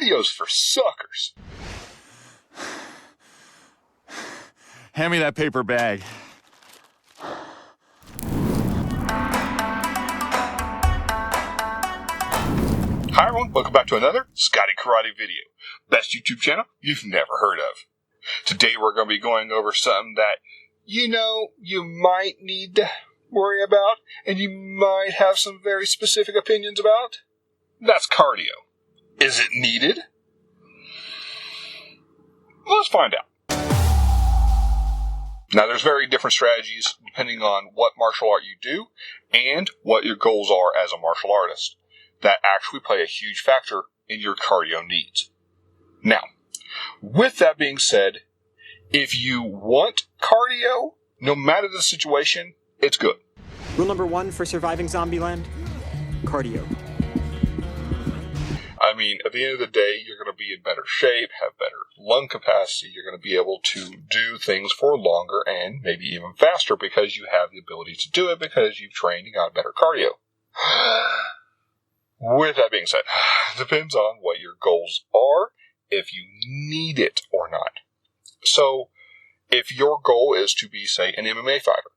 Videos for suckers. Hand me that paper bag. Hi everyone, welcome back to another Scotty Karate video. Best YouTube channel you've never heard of. Today we're going to be going over something that, you might need to worry about, and you might have some very specific opinions about. That's cardio. Is it needed? Let's find out. Now, there's very different strategies depending on what martial art you do and what your goals are as a martial artist that actually play a huge factor in your cardio needs. Now, with that being said, if you want cardio, no matter the situation, it's good. Rule number 1 for surviving Zombieland: cardio. I mean, at the end of the day, you're going to be in better shape, have better lung capacity. You're going to be able to do things for longer and maybe even faster because you have the ability to do it because you've trained and got better cardio. With that being said, it depends on what your goals are, if you need it or not. So, if your goal is to be, say, an MMA fighter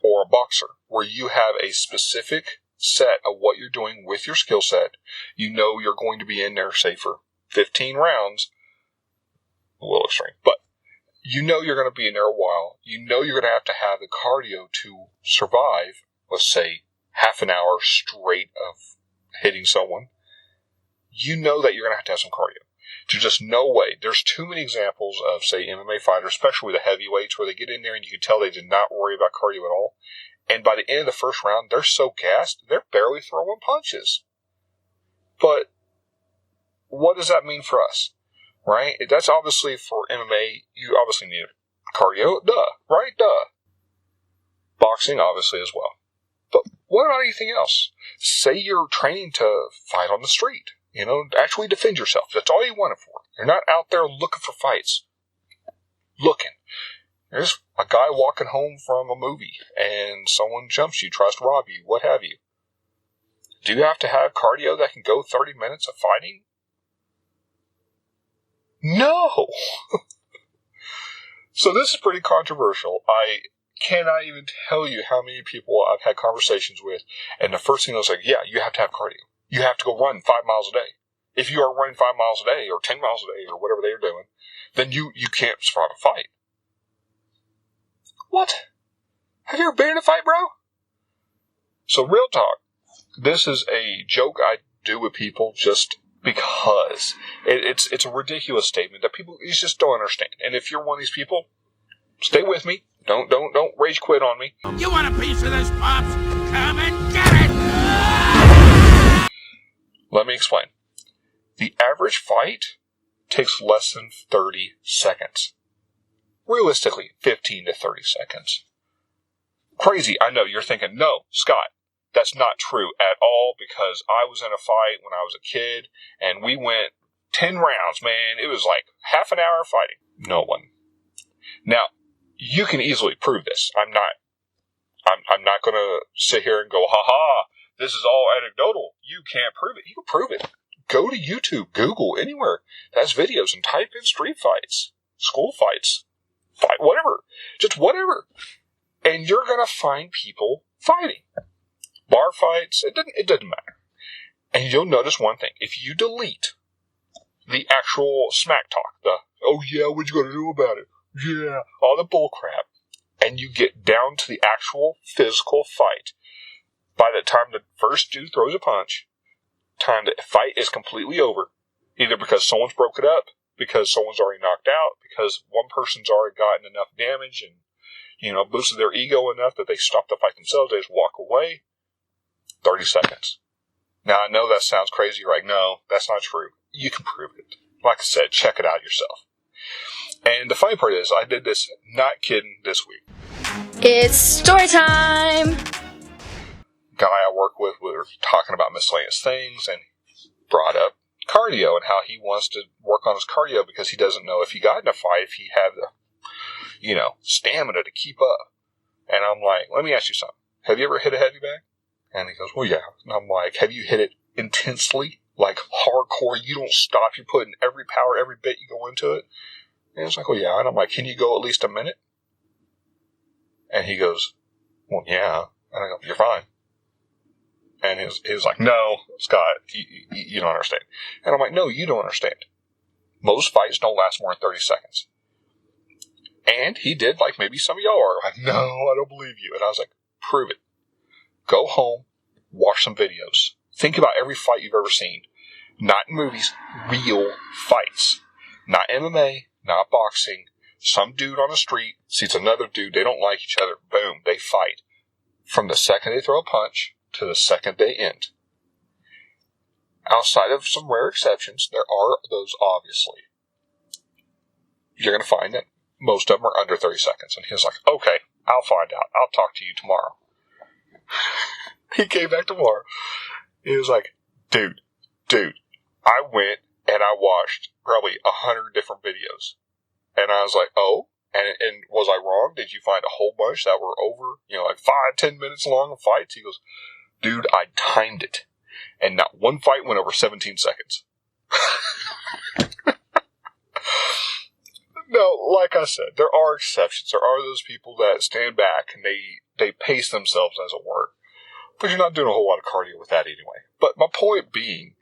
or a boxer, where you have a specific set of what you're doing with your skill set, you know you're going to be in there, say, for 15 rounds, a little extreme, but you know you're going to be in there a while. You know you're going to have the cardio to survive, let's say, half an hour straight of hitting someone. You know that you're going to have some cardio. There's just no way. There's too many examples of, say, MMA fighters, especially the heavyweights, where they get in there and you can tell they did not worry about cardio at all. And by the end of the first round, they're so gassed, they're barely throwing punches. But what does that mean for us? Right? That's obviously for MMA, you obviously need cardio. Duh. Right? Duh. Boxing, obviously, as well. But what about anything else? Say you're training to fight on the street. Actually defend yourself. That's all you want it for. You're not out there looking for fights. Looking. There's a guy walking home from a movie, and someone jumps you, tries to rob you, what have you. Do you have to have cardio that can go 30 minutes of fighting? No! So this is pretty controversial. I cannot even tell you how many people I've had conversations with, and the first thing I was like, yeah, you have to have cardio. You have to go run 5 miles a day. If you are running 5 miles a day, or 10 miles a day, or whatever they're doing, then you can't survive a fight. What? Have you ever been in a fight, bro? So real talk, this is a joke I do with people just because it's a ridiculous statement that people just don't understand. And if you're one of these people, stay with me. Don't rage quit on me. You want a piece of this, Pops? Come and get it! Let me explain. The average fight takes less than 30 seconds. Realistically, 15 to 30 seconds. Crazy, I know. You're thinking, no, Scott, that's not true at all, because I was in a fight when I was a kid, and we went 10 rounds, man. It was like half an hour of fighting. No one. Now, you can easily prove this. I'm not going to sit here and go, ha-ha, this is all anecdotal. You can't prove it. You can prove it. Go to YouTube, Google, anywhere. That's videos, and type in street fights, school fights, fight, whatever. Just whatever. And you're going to find people fighting. Bar fights, it doesn't matter. And you'll notice one thing. If you delete the actual smack talk, oh yeah, what you going to do about it? Yeah, all the bull crap, and you get down to the actual physical fight, by the time the first dude throws a punch, time the fight is completely over, either because someone's broke it up, because someone's already knocked out, because one person's already gotten enough damage and, boosted their ego enough that they stop the fight themselves, they just walk away. 30 seconds. Now, I know that sounds crazy. You're like, no, that's not true. You can prove it. Like I said, check it out yourself. And the funny part is, I did this, not kidding, this week. It's story time! Guy I work with, we were talking about miscellaneous things, and brought up cardio and how he wants to work on his cardio because he doesn't know if he got in a fight, if he had the, stamina to keep up. And I'm like, let me ask you something. Have you ever hit a heavy bag? And he goes, well, yeah. And I'm like, have you hit it intensely like hardcore, you don't stop, you're putting every power, every bit you go into it? And he's like, well, yeah. And I'm like, can you go at least a minute? And he goes, well, yeah. And I go, you're fine. And he was like, no, Scott, you don't understand. And I'm like, no, you don't understand. Most fights don't last more than 30 seconds. And he did, like maybe some of y'all are like, no, I don't believe you. And I was like, prove it. Go home, watch some videos. Think about every fight you've ever seen. Not in movies, real fights. Not MMA, not boxing. Some dude on the street sees another dude, they don't like each other, boom, they fight. From the second they throw a punch to the second they end. Outside of some rare exceptions, there are those obviously. You're going to find that most of them are under 30 seconds. And he was like, okay, I'll find out. I'll talk to you tomorrow. He came back tomorrow. He was like, dude, I went and I watched probably 100 different videos. And I was like, oh, and was I wrong? Did you find a whole bunch that were over, like 5-10 minutes long of fights? He goes, dude, I timed it. And not one fight went over 17 seconds. No, like I said, there are exceptions. There are those people that stand back and they pace themselves, as it were. But you're not doing a whole lot of cardio with that anyway. But my point being,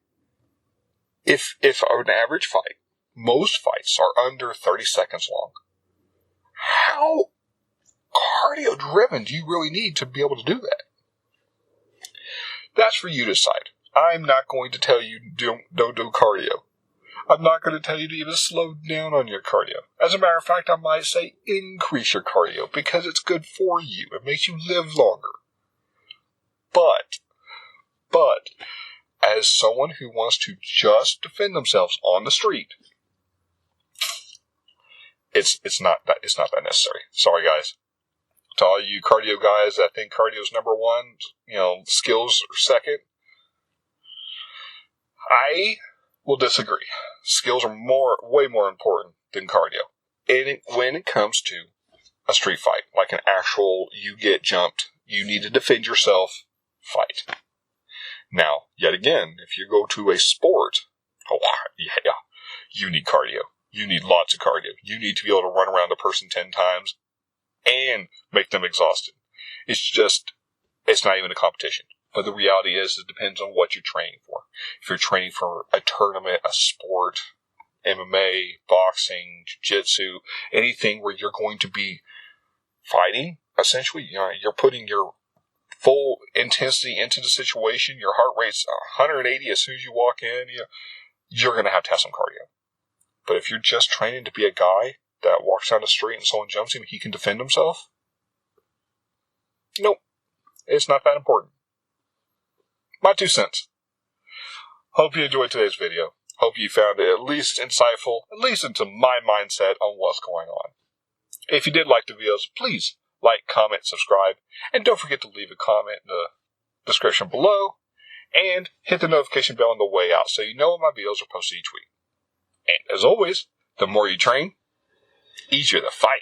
if an average fight, most fights are under 30 seconds long, how cardio driven do you really need to be able to do that? That's for you to decide. I'm not going to tell you don't do cardio. I'm not going to tell you to even slow down on your cardio. As a matter of fact, I might say increase your cardio because it's good for you. It makes you live longer. But, as someone who wants to just defend themselves on the street, it's not that necessary. Sorry, guys. To all you cardio guys that think cardio is number one, skills are second, I will disagree. Skills are way more important than cardio. When it comes to a street fight, like an actual, you get jumped, you need to defend yourself fight. Now, yet again, if you go to a sport, yeah, you need cardio. You need lots of cardio. You need to be able to run around a person 10 times and make them exhausted. It's not even a competition. But the reality is, it depends on what you're training for. If you're training for a tournament, a sport, MMA, boxing, jiu-jitsu, anything where you're going to be fighting, essentially, you're putting your full intensity into the situation. Your heart rate's 180 as soon as you walk in. You're going to have some cardio. But if you're just training to be a guy that walks down the street and someone jumps him, he can defend himself? Nope. It's not that important. My 2 cents. Hope you enjoyed today's video. Hope you found it at least insightful, at least into my mindset on what's going on. If you did like the videos, please like, comment, subscribe, and don't forget to leave a comment in the description below, and hit the notification bell on the way out so you know when my videos are posted each week. And as always, the more you train, easier the fight.